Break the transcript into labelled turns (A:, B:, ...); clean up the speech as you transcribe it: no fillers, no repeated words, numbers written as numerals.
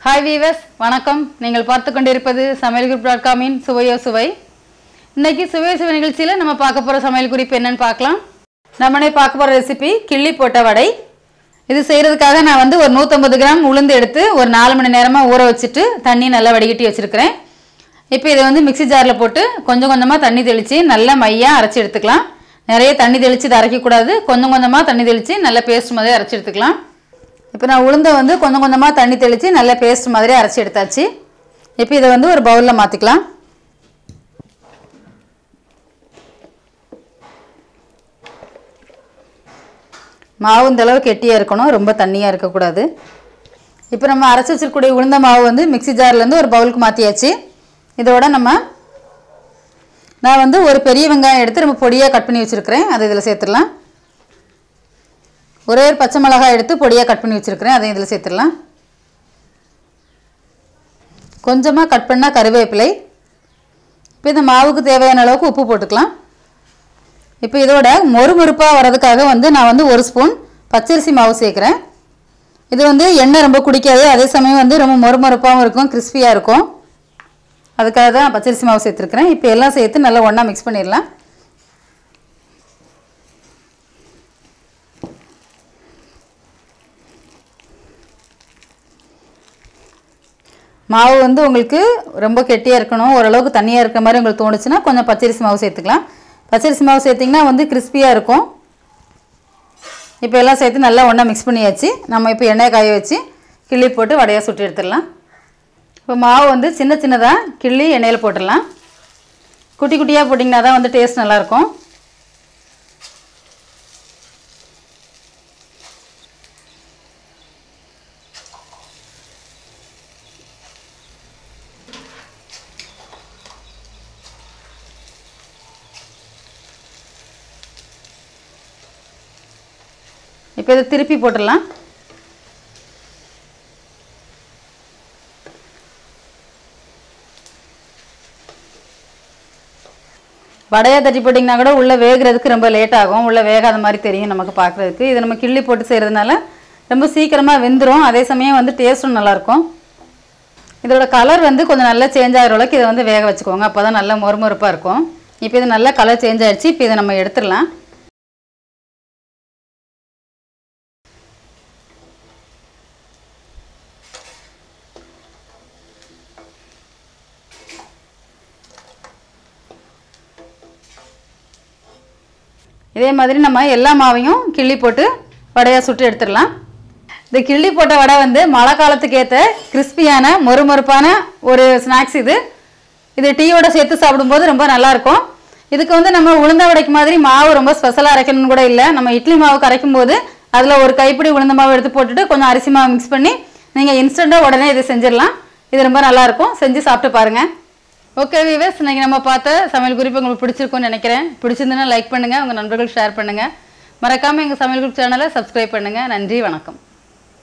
A: Hi viewers, வணக்கம். நீங்கள் பார்த்து கொண்டிருப்பது samayalkurippu.com இன் சுவையோ சுவை. இன்னைக்கு சுவையோ சுவை நிகழ்ச்சியில நம்ம பார்க்க போற சமையல் குறிப்பு என்னன்னு பார்க்கலாம். நம்மனே பார்க்க போற ரெசிபி கிள்ளி போட்ட வடை. இது செய்யிறதுக்காக நான் வந்து ஒரு 150 கிராம் உளுந்து எடுத்து ஒரு 4 மணி நேரமா ஊற வச்சிட்டு தண்ணி நல்லா வடிகட்டி வச்சிருக்கேன். இப்போ இதை வந்து மிக்ஸி ஜார்ல போட்டு கொஞ்சம் கொஞ்சமா தண்ணி தெளிச்சு நல்லா மையா அரைச்சு எடுத்துக்கலாம். நிறைய தண்ணி தெளிச்சு அரைக்க கூடாது. கொஞ்சம் கொஞ்சமா தண்ணி தெளிச்சு நல்ல பேஸ்ட் மாதிரி அரைச்சு எடுத்துக்கலாம். இப்போ நான் உளுந்த வந்து கொஞ்சம் கொஞ்சமா தண்ணி தெளிச்சு நல்ல பேஸ்ட் மாதிரி அரைச்சு எடுத்தாச்சு. இப்போ இதை வந்து ஒரு பவுல்ல மாத்திக்கலாம். மாவு இந்த அளவுக்கு கெட்டியா இருக்கணும், ரொம்ப தண்ணியா இருக்க கூடாது. இப்போ நம்ம அரைச்சு வச்சிருக்கக்கூடிய உளுந்த மாவு வந்து மிக்ஸி ஜார்ல இருந்து ஒரு பவுலுக்கு மாத்தியாச்சு. இதோட நான் வந்து ஒரு பெரிய வெங்காயம் எடுத்து ரொம்ப பொடியா கட் பண்ணி வச்சிருக்கேன். அதை இதல சேர்த்துறலாம். ஒரே ஒரு பச்சை மிளகாய் எடுத்து பொடியா கட் பண்ணி வச்சிருக்கேன். அதை இதல சேர்த்துறலாம். கொஞ்சமா கட் பண்ண கறிவேப்பிலை. இப்போ இந்த மாவுக்கு தேவையான அளவுக்கு உப்பு போட்டுக்கலாம். இப்போ இதோட மொறுமொறுப்பா வரதுக்காக வந்து நான் வந்து 1 ஸ்பூன் பச்சரிசி மாவு சேர்க்கிறேன். இது வந்து எண்ணெய் ரொம்ப குடிக்காது, அதே சமயம் வந்து ரொம்ப மொறுமொறுப்பாவும் இருக்கும், கிறிஸ்பியா இருக்கும். அதுக்காக தான் பச்சரிசி மாவு சேர்த்துருக்கேன். இப்போ எல்லாம் சேர்த்து நல்லா ஒண்ணா மிக்ஸ் பண்ணிடலாம். மாவு வந்து உங்களுக்கு ரொம்ப கெட்டியா இருக்கணும், ஓரளவுக்கு தண்ணியா இருக்க மாதிரி உங்களுக்கு தோணுச்சுனா கொஞ்சம் பச்சரிசி மாவு சேர்த்துக்கலாம். பச்சரிசி மாவு சேர்த்தீங்கன்னா வந்து கிறிஸ்பியா இருக்கும். இப்போ எல்லாம் சேர்த்து நல்லா ஒண்ணா மிக்ஸ் பண்ணியாச்சு. நம்ம இப்போ எண்ணெய் காய வச்சு கிள்ளி போட்டு வடையா சுட்டு எடுத்துடலாம். இப்போ மாவு வந்து சின்ன சின்னதா கிள்ளி எண்ணெயில போட்டுடலாம். குட்டி குட்டியா போட்டிங்கன்னா தான் வந்து டேஸ்ட் நல்லா இருக்கும். இப்போ இதை திருப்பி போட்டுடலாம். வடையா தட்டி போட்டிங்கன்னா கூட உள்ள வேகிறதுக்கு ரொம்ப லேட் ஆகும், உள்ள வேகாத மாதிரி தெரியும் நமக்கு பார்க்குறதுக்கு. இது நம்ம கிள்ளி போட்டு செய்கிறதுனால ரொம்ப சீக்கிரமாக வெந்துடும், அதே சமயம் வந்து டேஸ்ட்டும் நல்லாயிருக்கும். இதோட கலர் வந்து கொஞ்சம் நல்லா சேஞ்ச் ஆகிற அளவுக்கு இதை வந்து வேக வச்சுக்கோங்க, அப்போ தான் நல்லா மொறுமொறுப்பாக இருக்கும். இப்போ இது நல்லா கலர் சேஞ்ச் ஆகிடுச்சு. இப்போ இதை நம்ம எடுத்துடலாம். இதே மாதிரி நம்ம எல்லா மாவையும் கிள்ளி போட்டு வடையா சுட்டு எடுத்துடலாம். இந்த கிள்ளி போட்ட வடை வந்து மழை காலத்துக்கு ஏற்ற கிறிஸ்பியான மொறுமொறுப்பான ஒரு ஸ்நாக்ஸ். இது டீயோட சேர்த்து சாப்பிடும்போது ரொம்ப நல்லா இருக்கும். இதுக்கு வந்து நம்ம உளுந்த வடைக்கு மாதிரி மாவு ரொம்ப ஸ்பெஷலாக அரைக்கணும்னு கூட இல்லை. நம்ம இட்லி மாவுக்கு அரைக்கும் போது அதில் ஒரு கைப்பிடி உளுந்த மாவு எடுத்து போட்டுட்டு கொஞ்சம் அரிசி மாவு மிக்ஸ் பண்ணி நீங்கள் இன்ஸ்டண்ட்டாக உடனே இதை செஞ்சிடலாம். இது ரொம்ப நல்லாயிருக்கும், செஞ்சு சாப்பிட்டு பாருங்கள். ஓகே வியூவர்ஸ், இன்னைக்கு நம்ம பார்த்த சமையல் குறிப்பு உங்களுக்கு பிடிச்சிருக்கும்னு நினைக்கிறேன். பிடிச்சிருந்ததுன்னா லைக் பண்ணுங்கள், உங்கள் நண்பர்கள் ஷேர் பண்ணுங்கள். மறக்காமல் எங்கள் சமையல் குறிப்பு சேனலை சப்ஸ்கிரைப் பண்ணுங்கள். நன்றி, வணக்கம்.